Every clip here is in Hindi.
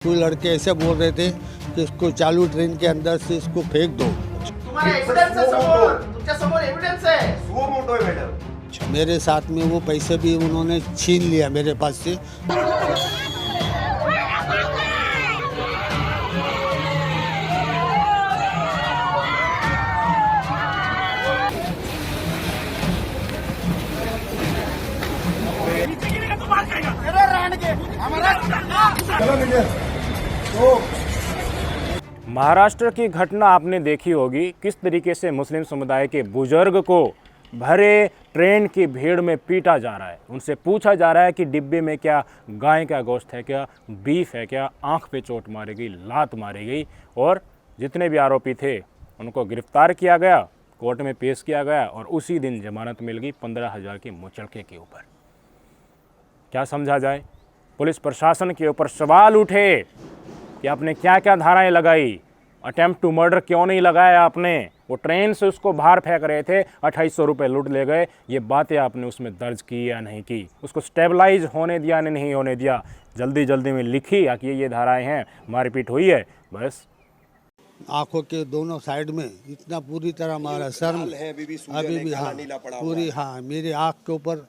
कोई लड़के ऐसे बोल रहे थे कि इसको चालू ट्रेन के अंदर से इसको फेंक दो। तुम्हारा एविडेंस है समोर, तुमच्या समोर एविडेंस आहे। वो मोटो है मैडम। मेरे साथ में वो पैसे भी उन्होंने छीन लिया मेरे पास से। महाराष्ट्र की घटना आपने देखी होगी, किस तरीके से मुस्लिम समुदाय के बुजुर्ग को भरे ट्रेन की भीड़ में पीटा जा रहा है। उनसे पूछा जा रहा है कि डिब्बे में क्या गाय का गोश्त है, क्या बीफ है, क्या आंख पे चोट मारी गई, लात मारी गई। और जितने भी आरोपी थे उनको गिरफ्तार किया गया, कोर्ट में पेश किया गया और उसी दिन जमानत मिल गई 15,000 की मुचलके के ऊपर। क्या समझा जाए? पुलिस प्रशासन के ऊपर सवाल उठे कि आपने क्या क्या धाराएं लगाई, अटेम्प्ट टू मर्डर क्यों नहीं लगाया आपने? वो ट्रेन से उसको बाहर फेंक रहे थे, 2800 रुपये लूट ले गए। ये बातें आपने उसमें दर्ज की या नहीं की? उसको स्टेबलाइज होने दिया नहीं होने दिया? जल्दी जल्दी में लिखी या कि ये धाराएं हैं, मारपीट हुई है, बस। आंखों के दोनों साइड में इतना पूरी तरह मारा, सर में अभी भी हाँ पूरी, हाँ मेरी आँख के ऊपर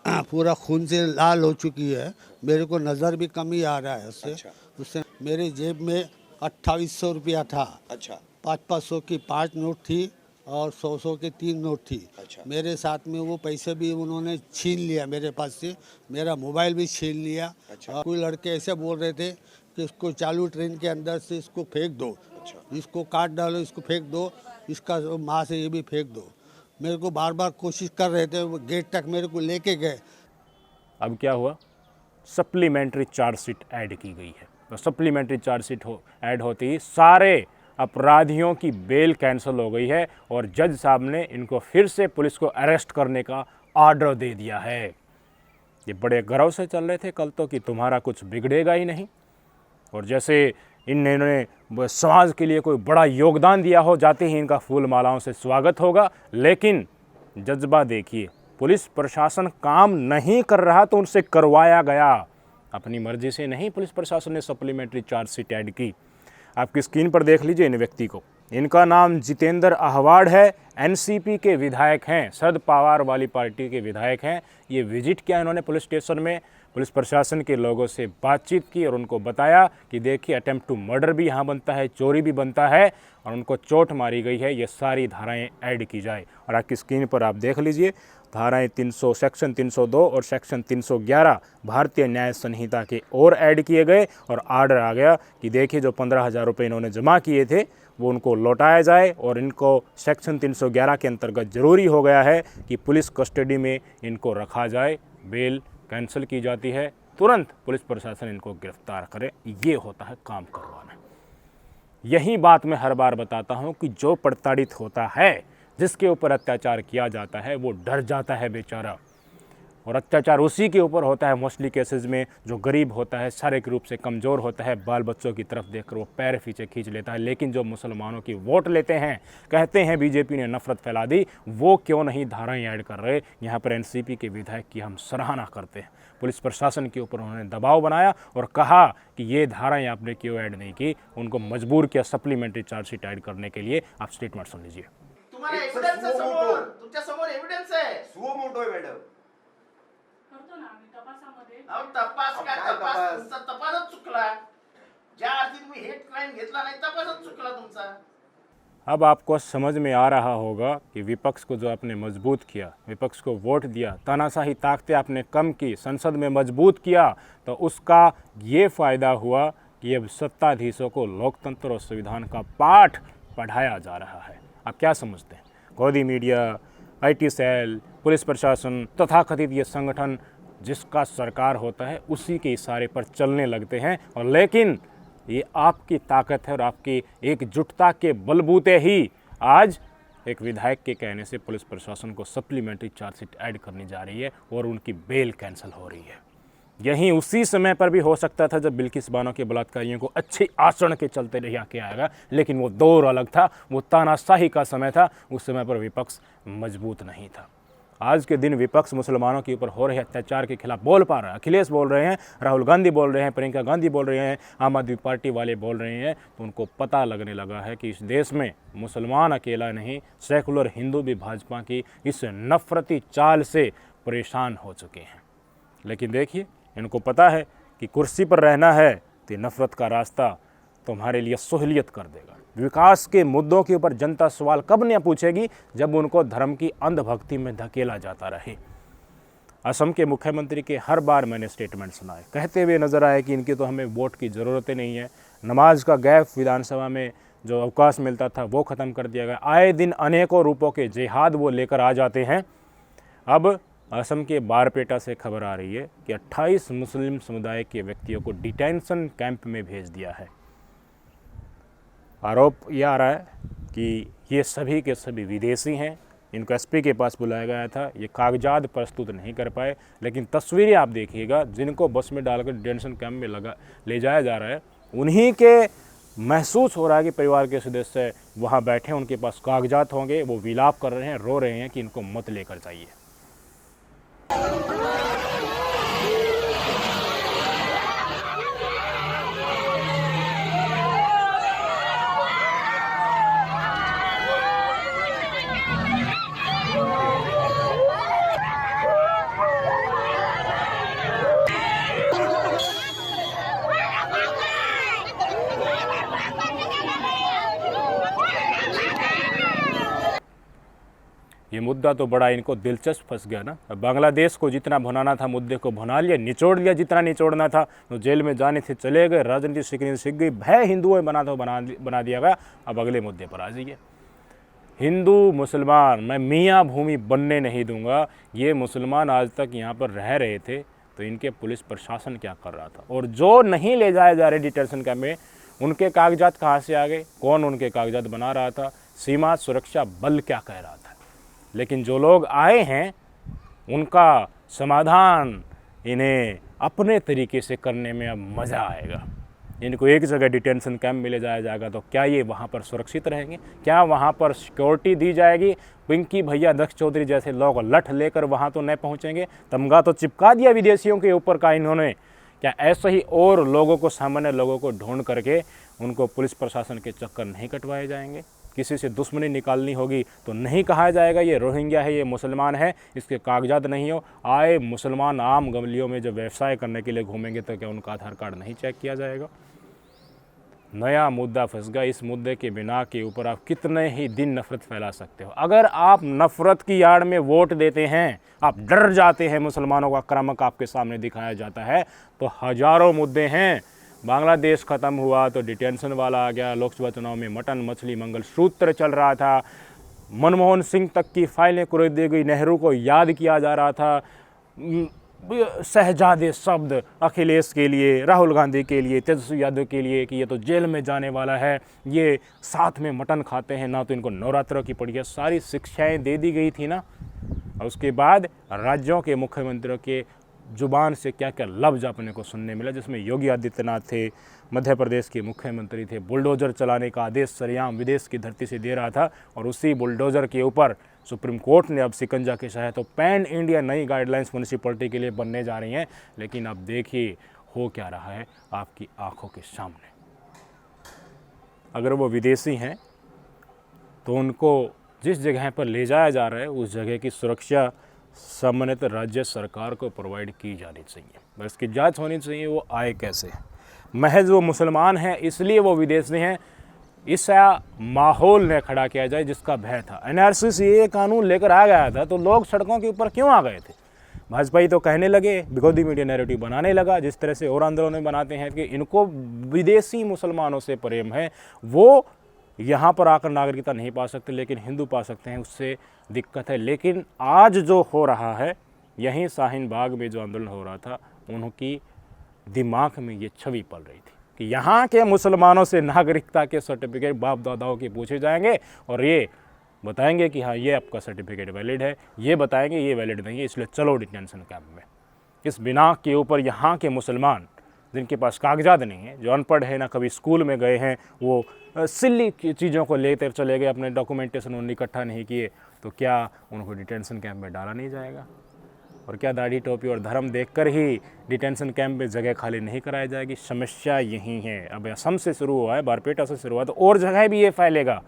पूरा खून से लाल हो चुकी है। मेरे को नज़र भी कम ही आ रहा है उससे। अच्छा। उससे मेरी जेब में 2800 रुपया था। अच्छा। 500 की 5 नोट थी और 100 के 3 नोट थी। अच्छा। मेरे साथ में वो पैसे भी उन्होंने छीन लिया मेरे पास से, मेरा मोबाइल भी छीन लिया। अच्छा। और कोई लड़के ऐसे बोल रहे थे कि इसको चालू ट्रेन के अंदर से इसको फेंक दो। अच्छा। इसको काट डालो, इसको फेंक दो, इसका माँ से ये भी फेंक दो। मेरे को बार बार कोशिश कर रहे थे, वो गेट तक मेरे को लेके गए। अब क्या हुआ? सप्लीमेंट्री चार्जशीट ऐड की गई है। तो सप्लीमेंट्री चार्जशीट ऐड होते ही सारे अपराधियों की बेल कैंसिल हो गई है और जज साहब ने इनको फिर से पुलिस को अरेस्ट करने का ऑर्डर दे दिया है। ये बड़े गर्व से चल रहे थे कल तो कि तुम्हारा कुछ बिगड़ेगा ही नहीं, और जैसे इन्होंने समाज के लिए कोई बड़ा योगदान दिया हो, जाते ही इनका फूल मालाओं से स्वागत होगा। लेकिन जज्बा देखिए, पुलिस प्रशासन काम नहीं कर रहा तो उनसे करवाया गया। अपनी मर्जी से नहीं पुलिस प्रशासन ने सप्लीमेंट्री चार्जशीट ऐड की। आपकी स्क्रीन पर देख लीजिए इन व्यक्ति को। इनका नाम जितेंद्र अहवाड़ है, एनसीपी के विधायक हैं, शरद पवार वाली पार्टी के विधायक हैं। ये विजिट किया इन्होंने पुलिस स्टेशन में, पुलिस प्रशासन के लोगों से बातचीत की और उनको बताया कि देखिए अटेम्प्ट टू मर्डर भी यहाँ बनता है, चोरी भी बनता है और उनको चोट मारी गई है, ये सारी धाराएं ऐड की जाए। और आपकी स्क्रीन पर आप देख लीजिए धाराएं 300 सेक्शन 302 और सेक्शन 311 भारतीय न्याय संहिता के और ऐड किए गए और आर्डर आ गया कि देखिए जो 15,000 रुपये इन्होंने जमा किए थे वो उनको लौटाया जाए और इनको सेक्शन 311 के अंतर्गत ज़रूरी हो गया है कि पुलिस कस्टडी में इनको रखा जाए, बेल कैंसिल की जाती है, तुरंत पुलिस प्रशासन इनको गिरफ्तार करे। ये होता है काम करवाना। यही बात मैं हर बार बताता हूँ कि जो प्रताड़ित होता है, जिसके ऊपर अत्याचार किया जाता है, वो डर जाता है बेचारा। और अत्याचार उसी के ऊपर होता है मोस्टली केसेस में जो गरीब होता है, शारीरिक रूप से कमज़ोर होता है, बाल बच्चों की तरफ देखकर वो पैर पीछे खींच लेता है। लेकिन जो मुसलमानों की वोट लेते हैं, कहते हैं बीजेपी ने नफरत फैला दी, वो क्यों नहीं धाराएं ऐड कर रहे? यहाँ पर एनसीपी के विधायक की हम सराहना करते हैं। पुलिस प्रशासन के ऊपर उन्होंने दबाव बनाया और कहा कि ये धाराएं आपने क्यों ऐड नहीं की, उनको मजबूर किया सप्लीमेंट्री चार्जशीट ऐड करने के लिए। आप स्टेटमेंट सुन लीजिए। तुम्हारा एविडेंस है समोर, तुमच्या समोर एविडेंस आहे। वो मोटो है मैडम। करतो ना आम्ही तपासामध्ये। अहो तपास अहो, काय काय तपास? तपास? तुमचा तपासच चुकला। ज्या अर्थी तुम्ही हेड क्राइम घेतला नाही, तपासच चुकला तुमचा। अब आपको समझ में आ रहा होगा कि विपक्ष को जो आपने मजबूत किया, विपक्ष को वोट दिया, तानाशाही ताकतें आपने कम की, संसद में मजबूत किया, तो उसका ये फ़ायदा हुआ कि अब सत्ताधीशों को लोकतंत्र और संविधान का पाठ पढ़ाया जा रहा है। आप क्या समझते हैं? गोदी मीडिया, आईटी सेल, पुलिस प्रशासन, तथाकथित ये संगठन जिसका सरकार होता है उसी के इशारे पर चलने लगते हैं। और लेकिन ये आपकी ताकत है और आपकी एकजुटता के बलबूते ही आज एक विधायक के कहने से पुलिस प्रशासन को सप्लीमेंट्री चार्जशीट ऐड करनी जा रही है और उनकी बेल कैंसिल हो रही है। यहीं उसी समय पर भी हो सकता था जब बिल्किस बानो के बलात्कारियों को अच्छी आचरण के चलते रिहा किया आएगा, लेकिन वो दौर अलग था, वो तानाशाही का समय था। उस समय पर विपक्ष मजबूत नहीं था। आज के दिन विपक्ष मुसलमानों के ऊपर हो रहे अत्याचार के खिलाफ बोल पा रहा है। अखिलेश बोल रहे हैं, राहुल गांधी बोल रहे हैं, प्रियंका गांधी बोल रहे हैं, आम आदमी पार्टी वाले बोल रहे हैं, तो उनको पता लगने लगा है कि इस देश में मुसलमान अकेला नहीं, सेकुलर हिंदू भी भाजपा की इस नफरती चाल से परेशान हो चुके हैं। लेकिन देखिए, इनको पता है कि कुर्सी पर रहना है तो नफ़रत का रास्ता तुम्हारे लिए सहूलियत कर देगा। विकास के मुद्दों के ऊपर जनता सवाल कब नहीं पूछेगी, जब उनको धर्म की अंधभक्ति में धकेला जाता रहे। असम के मुख्यमंत्री के हर बार मैंने स्टेटमेंट सुना है, कहते हुए नजर आए कि इनकी तो हमें वोट की ज़रूरत ही नहीं है। नमाज का गैप विधानसभा में जो अवकाश मिलता था वो ख़त्म कर दिया गया। आए दिन अनेकों रूपों के जिहाद वो लेकर आ जाते हैं। अब असम के बारपेटा से खबर आ रही है कि 28 मुस्लिम समुदाय के व्यक्तियों को डिटेंशन कैंप में भेज दिया है। आरोप यह आ रहा है कि ये सभी के सभी विदेशी हैं। इनको एसपी के पास बुलाया गया था, ये कागजात प्रस्तुत नहीं कर पाए। लेकिन तस्वीरें आप देखिएगा, जिनको बस में डालकर डिटेंशन कैंप में ले जाया जा रहा है, उन्हीं के महसूस हो रहा है कि परिवार के सदस्य वहाँ बैठे, उनके पास कागजात होंगे, वो विलाप कर रहे हैं, रो रहे हैं कि इनको मत लेकर जाइए। ये मुद्दा तो बड़ा इनको दिलचस्प फंस गया ना। बांग्लादेश को जितना भुनाना था मुद्दे को भुना लिया, निचोड़ लिया जितना निचोड़ना था। तो जेल में जाने से चले गए, राजनीति सीख गई, भय हिंदुओं में बना दिया गया। अब अगले मुद्दे पर आ जाइए। हिंदू मुसलमान मैं मियाँ भूमि बनने नहीं दूंगा। ये मुसलमान आज तक यहाँ पर रह रहे थे, तो इनके पुलिस प्रशासन क्या कर रहा था? और जो नहीं ले जाए जा रहे डिटेंशन कैंप में, उनके कागजात कहाँ से आ गए? कौन उनके कागजात बना रहा था? सीमा सुरक्षा बल क्या कह रहा था? लेकिन जो लोग आए हैं उनका समाधान इन्हें अपने तरीके से करने में अब मज़ा आएगा। इनको एक जगह डिटेंशन कैंप में ले जाया जाएगा तो क्या ये वहाँ पर सुरक्षित रहेंगे? क्या वहाँ पर सिक्योरिटी दी जाएगी? पिंकी भैया, दक्ष चौधरी जैसे लोग लठ लेकर वहाँ तो नहीं पहुँचेंगे। तमगा तो चिपका दिया विदेशियों के ऊपर का इन्होंने। क्या ऐसे ही और लोगों को, सामान्य लोगों को ढूंढ करके उनको पुलिस प्रशासन के चक्कर नहीं कटवाए जाएंगे? किसी से दुश्मनी निकालनी होगी तो नहीं कहा जाएगा ये रोहिंग्या है, ये मुसलमान है, इसके कागजात नहीं हो। आए मुसलमान आम गलियों में जब व्यवसाय करने के लिए घूमेंगे तो क्या उनका आधार कार्ड नहीं चेक किया जाएगा? नया मुद्दा फंस गया। इस मुद्दे के बिना के ऊपर आप कितने ही दिन नफरत फैला सकते हो? अगर आप नफरत की आड़ में वोट देते हैं, आप डर जाते हैं, मुसलमानों का आक्रामक आपके सामने दिखाया जाता है, तो हजारों मुद्दे हैं। बांग्लादेश ख़त्म हुआ तो डिटेंशन वाला आ गया। लोकसभा चुनाव में मटन मछली मंगलसूत्र चल रहा था। मनमोहन सिंह तक की फाइलें कुरेद दी गई। नेहरू को याद किया जा रहा था। शहजादे शब्द अखिलेश के लिए, राहुल गांधी के लिए, तेजस्वी यादव के लिए कि ये तो जेल में जाने वाला है, ये साथ में मटन खाते हैं, ना तो इनको नवरात्रों की पड़ी है। सारी शिक्षाएं दे दी गई थी ना। और उसके बाद राज्यों के मुख्यमंत्रियों के जुबान से क्या क्या लफ्ज़ अपने को सुनने मिला, जिसमें योगी आदित्यनाथ थे, मध्य प्रदेश के मुख्यमंत्री थे। बुलडोज़र चलाने का आदेश सरेआम विदेश की धरती से दे रहा था, और उसी बुलडोज़र के ऊपर सुप्रीम कोर्ट ने अब शिकंजा कसा है। तो पैन इंडिया नई गाइडलाइंस म्यूनिसिपैलिटी के लिए बनने जा रही हैं। लेकिन अब देखिए हो क्या रहा है आपकी आंखों के सामने। अगर वो विदेशी हैं तो उनको जिस जगह पर ले जाया जा रहा है उस जगह की सुरक्षा सामान्यतः राज्य सरकार को प्रोवाइड की जानी चाहिए। बस इसकी जांच होनी चाहिए वो आए कैसे। महज वो मुसलमान हैं इसलिए वो विदेशी हैं, ऐसा माहौल ने खड़ा किया जाए जिसका भय था। एनआरसी सीएए कानून लेकर आ गया था तो लोग सड़कों के ऊपर क्यों आ गए थे? भाजपाई तो कहने लगे, विरोधी मीडिया नैरेटिव बनाने लगा, जिस तरह से और आंदोलन बनाते हैं कि इनको विदेशी मुसलमानों से प्रेम है, वो यहाँ पर आकर नागरिकता नहीं पा सकते लेकिन हिंदू पा सकते हैं, उससे दिक्कत है। लेकिन आज जो हो रहा है, यहीं शाहीन बाग में जो आंदोलन हो रहा था, उनकी दिमाग में ये छवि पल रही थी कि यहाँ के मुसलमानों से नागरिकता के सर्टिफिकेट बाप दादाओं के पूछे जाएंगे और ये बताएंगे कि हाँ ये आपका सर्टिफिकेट वैलिड है, ये बताएंगे ये वैलिड नहीं है, इसलिए चलो डिटेंशन कैंप में। इस बिना के ऊपर यहाँ के मुसलमान जिनके पास कागजात नहीं है, जो अनपढ़ है, ना कभी स्कूल में गए हैं, वो सिल्ली चीज़ों को लेकर चले गए, अपने डॉक्यूमेंटेशन उन्होंने इकट्ठा नहीं किए, तो क्या उनको डिटेंशन कैंप में डाला नहीं जाएगा? और क्या दाढ़ी टोपी और धर्म देखकर ही डिटेंशन कैंप में जगह खाली नहीं कराई जाएगी? समस्या यही है। अब असम से शुरू हुआ है, बारपेटा से शुरू हुआ है, तो और जगह भी ये फैलेगा।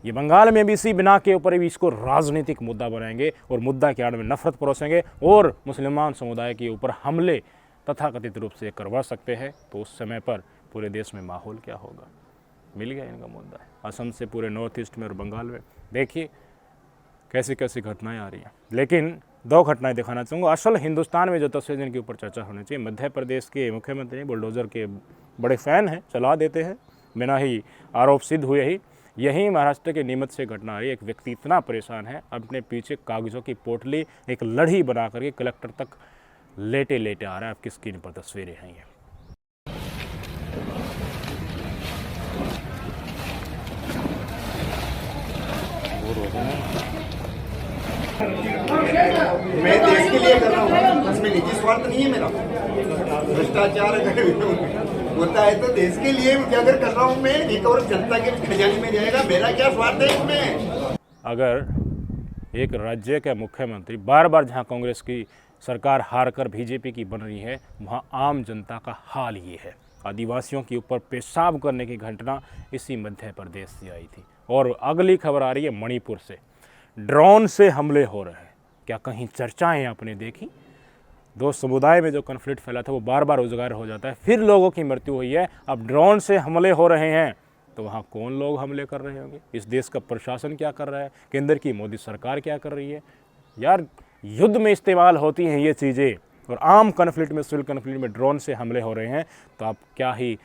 ये बंगाल में भी इसी बिना के ऊपर भी इसको राजनीतिक मुद्दा बनाएंगे और मुद्दा के आड़ में नफरत परोसेंगे और मुसलमान समुदाय के ऊपर हमले तथाकथित रूप से करवा सकते हैं। तो उस समय पर पूरे देश में माहौल क्या होगा? मिल गया इनका मुद्दा। असम से पूरे नॉर्थ ईस्ट में और बंगाल में देखिए कैसी कैसी घटनाएं आ रही हैं। लेकिन दो घटनाएं दिखाना चाहूँगा। असल हिंदुस्तान में जो तस्वीर जिनके ऊपर चर्चा होनी चाहिए, मध्य प्रदेश के मुख्यमंत्री बुलडोज़र के बड़े फ़ैन हैं, चला देते हैं बिना ही आरोप सिद्ध हुए ही। यही महाराष्ट्र के नीमच से घटना आ रही है। एक व्यक्ति इतना परेशान है, अपने पीछे कागज़ों की पोटली एक लड़ी बना करके कलेक्टर तक लेटे लेटे आ रहा है। आपकी स्क्रीन पर तस्वीरें हैं ये। मैं देश के लिए कर रहा हूँ, इसमें निजी स्वार्थ नहीं है मेरा। भ्रष्टाचार अगर होता है तो देश के लिए अगर कर रहा हूँ मैं, एक और जनता के खजाने में जाएगा, मेरा क्या स्वार्थ है इसमें? अगर एक राज्य के मुख्यमंत्री बार बार जहाँ कांग्रेस की सरकार हार कर बीजेपी की बन रही है, वहाँ आम जनता का हाल ये है। आदिवासियों के ऊपर पेशाब करने की घटना इसी मध्य प्रदेश से आई थी। और अगली खबर आ रही है मणिपुर से। ड्रोन से हमले हो रहे हैं। क्या कहीं चर्चाएं आपने देखी? दो समुदाय में जो कन्फ्लिक्ट फैला था वो बार बार उजागर हो जाता है, फिर लोगों की मृत्यु हुई है। अब ड्रोन से हमले हो रहे हैं, तो वहाँ कौन लोग हमले कर रहे होंगे? इस देश का प्रशासन क्या कर रहा है? केंद्र की मोदी सरकार क्या कर रही है? यार युद्ध में इस्तेमाल होती हैं ये चीज़ें, और आम कन्फ्लिक्ट में, सिविल कन्फ्लिक्ट में ड्रोन से हमले हो रहे हैं। तो आप क्या ही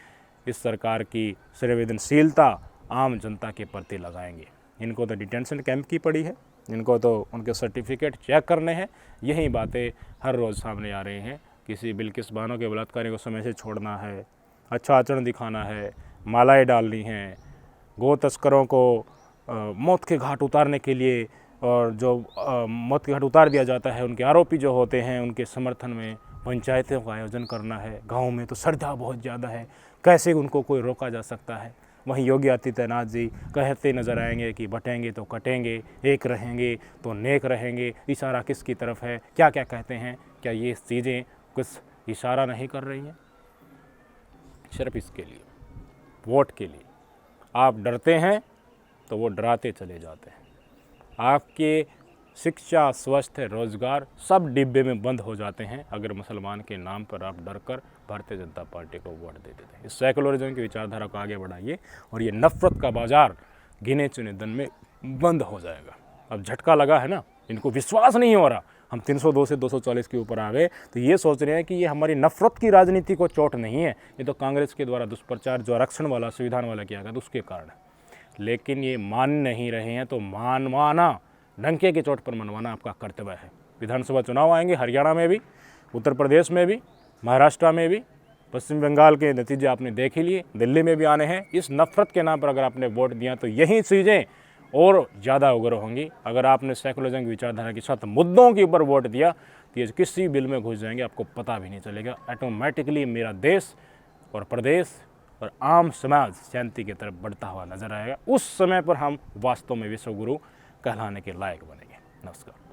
इस सरकार की संवेदनशीलता आम जनता के प्रति लगाएंगे? इनको तो डिटेंशन कैंप की पड़ी है, इनको तो उनके सर्टिफिकेट चेक करने हैं। यही बातें हर रोज़ सामने आ रही हैं। किसी बिल्किस बानो के बलात्कारी को समय से छोड़ना है, अच्छा आचरण दिखाना है, मालाएं डालनी हैं, गो तस्करों को मौत के घाट उतारने के लिए, और जो मौत के घाट उतार दिया जाता है उनके आरोपी जो होते हैं उनके समर्थन में पंचायतों का आयोजन करना है। गाँव में तो श्रद्धा बहुत ज़्यादा है, कैसे उनको कोई रोका जा सकता है? वहीं योगी आदित्यनाथ जी कहते नज़र आएंगे कि बटेंगे तो कटेंगे, एक रहेंगे तो नेक रहेंगे। इशारा किसकी तरफ है? क्या क्या कहते हैं? क्या ये चीज़ें कुछ इशारा नहीं कर रही हैं? सिर्फ इसके लिए, वोट के लिए आप डरते हैं तो वो डराते चले जाते हैं। आपके शिक्षा, स्वास्थ्य, रोजगार सब डिब्बे में बंद हो जाते हैं अगर मुसलमान के नाम पर आप डरकर भारतीय जनता पार्टी को वोट दे देते हैं। इस सेकुलरिज्म की विचारधारा को आगे बढ़ाइए और ये नफरत का बाजार गिने चुने दिन में बंद हो जाएगा। अब झटका लगा है ना, इनको विश्वास नहीं हो रहा। हम 302 से 240 के ऊपर आ गए तो ये सोच रहे हैं कि ये हमारी नफरत की राजनीति को चोट नहीं है, ये तो कांग्रेस के द्वारा दुष्प्रचार जो आरक्षण वाला, संविधान वाला किया गया तो उसके कारण है। लेकिन ये मान नहीं रहे हैं तो मानवाना, डंके की चोट पर मनवाना आपका कर्तव्य है। विधानसभा चुनाव आएंगे, हरियाणा में भी, उत्तर प्रदेश में भी, महाराष्ट्र में भी, पश्चिम बंगाल के नतीजे आपने देख ही लिए, दिल्ली में भी आने हैं। इस नफरत के नाम पर अगर आपने वोट दिया तो यही चीज़ें और ज़्यादा उग्र होंगी। अगर आपने सेकुलरिज्म की विचारधारा के साथ मुद्दों के ऊपर वोट दिया तो ये किसी बिल में घुस जाएंगे, आपको पता भी नहीं चलेगा। ऑटोमेटिकली मेरा देश और प्रदेश और आम समाज शांति की तरफ बढ़ता हुआ नजर आएगा। उस समय पर हम वास्तव में विश्वगुरु कहलाने के लायक बनेंगे। नमस्कार।